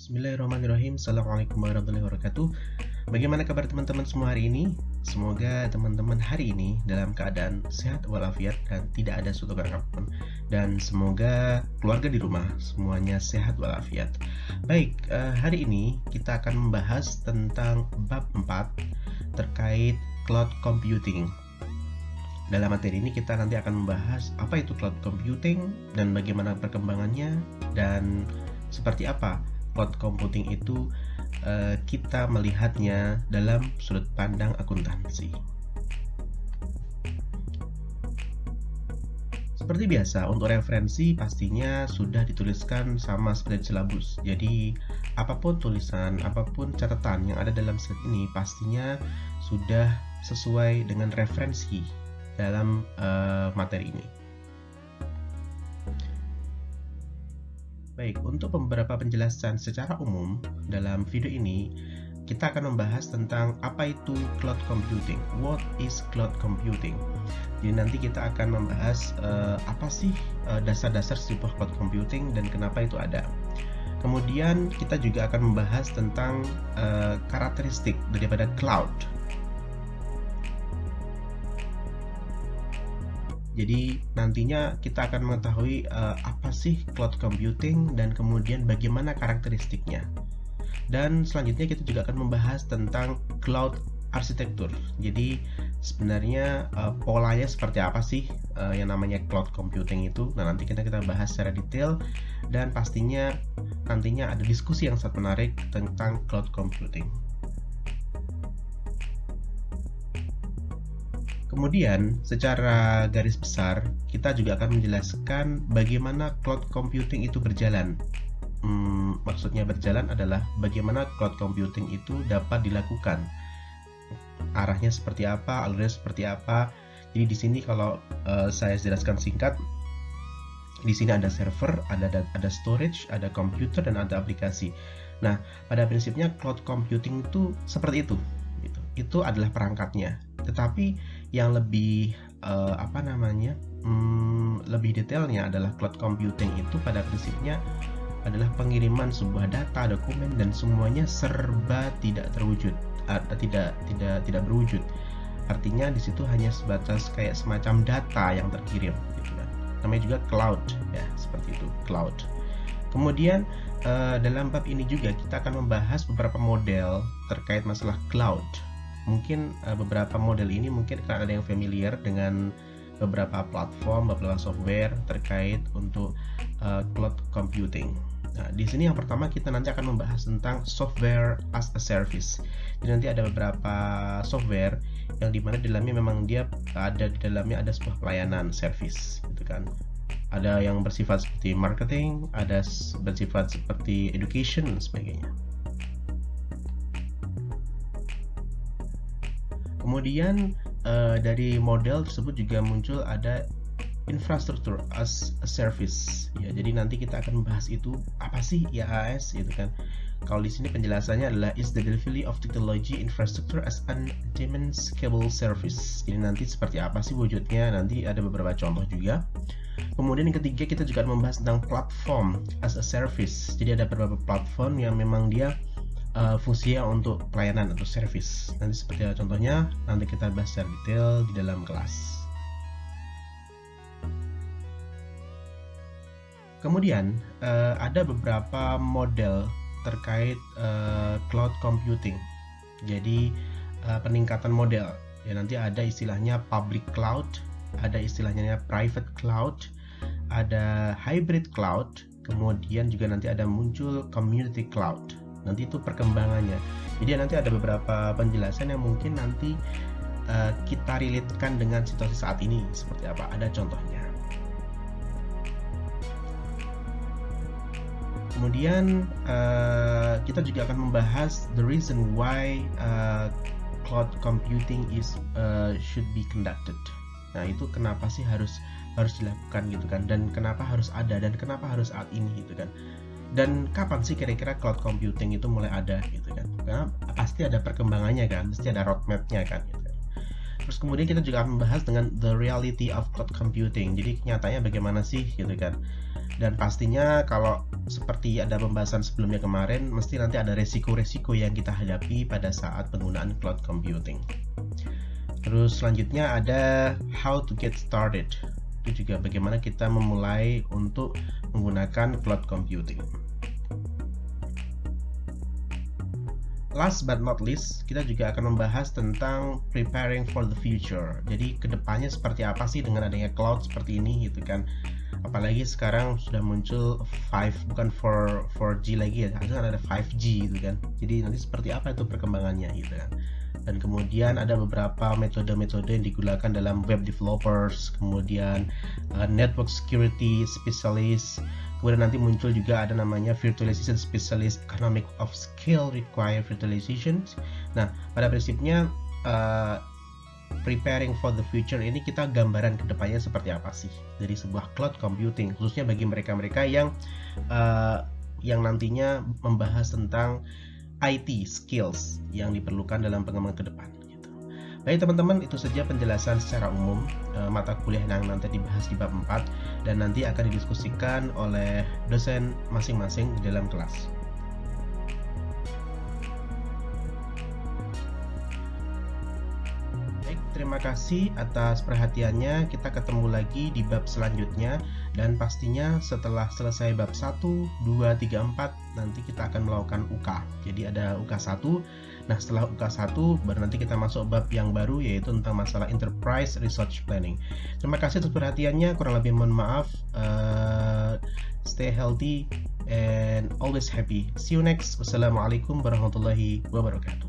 Bismillahirrahmanirrahim. Assalamualaikum warahmatullahi wabarakatuh. Bagaimana kabar teman-teman semua hari ini? Semoga teman-teman hari ini dalam keadaan sehat walafiat dan tidak ada suatu kekurangan apapun. Dan semoga keluarga di rumah semuanya sehat walafiat. Baik, hari ini kita akan membahas tentang bab 4 terkait cloud computing. Dalam materi ini kita nanti akan membahas apa itu cloud computing dan bagaimana perkembangannya dan seperti apa cloud computing itu kita melihatnya dalam sudut pandang akuntansi. Seperti biasa, untuk referensi pastinya sudah dituliskan sama seperti silabus. Jadi apapun tulisan, apapun catatan yang ada dalam slide ini pastinya sudah sesuai dengan referensi dalam materi ini. Baik, untuk beberapa penjelasan secara umum dalam video ini, kita akan membahas tentang apa itu cloud computing. What is cloud computing? Jadi nanti kita akan membahas apa sih dasar-dasar sebuah cloud computing dan kenapa itu ada. Kemudian kita juga akan membahas tentang karakteristik daripada cloud. Jadi nantinya kita akan mengetahui apa sih cloud computing dan kemudian bagaimana karakteristiknya. Dan selanjutnya kita juga akan membahas tentang cloud arsitektur. Jadi sebenarnya polanya seperti apa sih yang namanya cloud computing itu. Nah, nanti kita bahas secara detail dan pastinya nantinya ada diskusi yang sangat menarik tentang cloud computing. Kemudian, secara garis besar, kita juga akan menjelaskan bagaimana cloud computing itu berjalan. Maksudnya berjalan adalah bagaimana cloud computing itu dapat dilakukan. Arahnya seperti apa, alurnya seperti apa. Jadi di sini kalau saya jelaskan singkat, di sini ada server, ada storage, ada komputer, dan ada aplikasi. Nah, pada prinsipnya cloud computing itu seperti itu. Itu adalah perangkatnya. Tetapi yang lebih lebih detailnya adalah cloud computing itu pada prinsipnya adalah pengiriman sebuah data, dokumen, dan semuanya serba tidak terwujud, tidak berwujud. Artinya di situ hanya sebatas kayak semacam data yang terkirim, gitu kan. Namanya juga cloud, ya seperti itu, cloud. Kemudian dalam bab ini juga kita akan membahas beberapa model terkait masalah cloud. Mungkin beberapa model ini mungkin akan ada yang familiar dengan beberapa platform, beberapa software terkait untuk cloud computing. Nah, di sini yang pertama kita nanti akan membahas tentang software as a service. Jadi nanti ada beberapa software yang dimana di dalamnya memang dia ada di dalamnya ada sebuah pelayanan service, gitu kan. Ada yang bersifat seperti marketing, ada bersifat seperti education dan sebagainya. Kemudian dari model tersebut juga muncul ada infrastructure as a service. Ya, jadi nanti kita akan membahas itu apa sih IaaS, gitu kan. Kalau di sini penjelasannya adalah is the delivery of technology infrastructure as an demonstrable service. Jadi nanti seperti apa sih wujudnya? Nanti ada beberapa contoh juga. Kemudian yang ketiga kita juga akan membahas tentang platform as a service. Jadi ada beberapa platform yang memang dia fungsinya untuk pelayanan atau service. Nanti seperti apa contohnya, nanti kita bahas secara detail di dalam kelas. Kemudian ada beberapa model terkait cloud computing. Jadi peningkatan model. Ya, nanti ada istilahnya public cloud, ada istilahnya private cloud, ada hybrid cloud, kemudian juga nanti ada muncul community cloud. Nanti itu perkembangannya. Jadi nanti ada beberapa penjelasan yang mungkin nanti kita relatekan dengan situasi saat ini seperti apa. Ada contohnya. Kemudian kita juga akan membahas the reason why cloud computing should be conducted. Nah, itu kenapa sih harus dilakukan, gitu kan? Dan kenapa harus ada dan kenapa harus saat ini, gitu kan? Dan kapan sih kira-kira cloud computing itu mulai ada, gitu kan? Karena pasti ada perkembangannya kan, pasti ada roadmap-nya kan, gitu. Terus kemudian kita juga akan membahas dengan the reality of cloud computing. Jadi nyatanya bagaimana sih, gitu kan? Dan pastinya kalau seperti ada pembahasan sebelumnya kemarin, mesti nanti ada resiko-resiko yang kita hadapi pada saat penggunaan cloud computing. Terus selanjutnya ada how to get started. Itu juga bagaimana kita memulai untuk menggunakan cloud computing. Last but not least, kita juga akan membahas tentang preparing for the future. Jadi kedepannya seperti apa sih dengan adanya cloud seperti ini gitu kan. Apalagi sekarang sudah muncul 5, bukan 4G lagi ya, harusnya ada 5G gitu kan. Jadi nanti seperti apa itu perkembangannya gitu kan. Dan kemudian ada beberapa metode-metode yang digunakan dalam web developers, kemudian network security specialist, kemudian nanti muncul juga ada namanya virtualization specialist, economic of scale require virtualization. Nah, pada prinsipnya preparing for the future ini kita gambaran kedepannya seperti apa sih dari sebuah cloud computing, khususnya bagi mereka-mereka yang nantinya membahas tentang IT skills yang diperlukan dalam pengembangan ke depan gitu. Baik teman-teman, itu saja penjelasan secara umum mata kuliah yang nanti dibahas di bab 4 dan nanti akan didiskusikan oleh dosen masing-masing di dalam kelas. Terima kasih atas perhatiannya. Kita ketemu lagi di bab selanjutnya, dan pastinya setelah selesai bab 1, 2, 3, 4 nanti kita akan melakukan UK. Jadi ada UK 1. Nah, setelah UK 1 baru nanti kita masuk bab yang baru, yaitu tentang masalah enterprise research planning. Terima kasih atas perhatiannya. Kurang lebih mohon maaf. Stay healthy and always happy. See you next. Wassalamualaikum warahmatullahi wabarakatuh.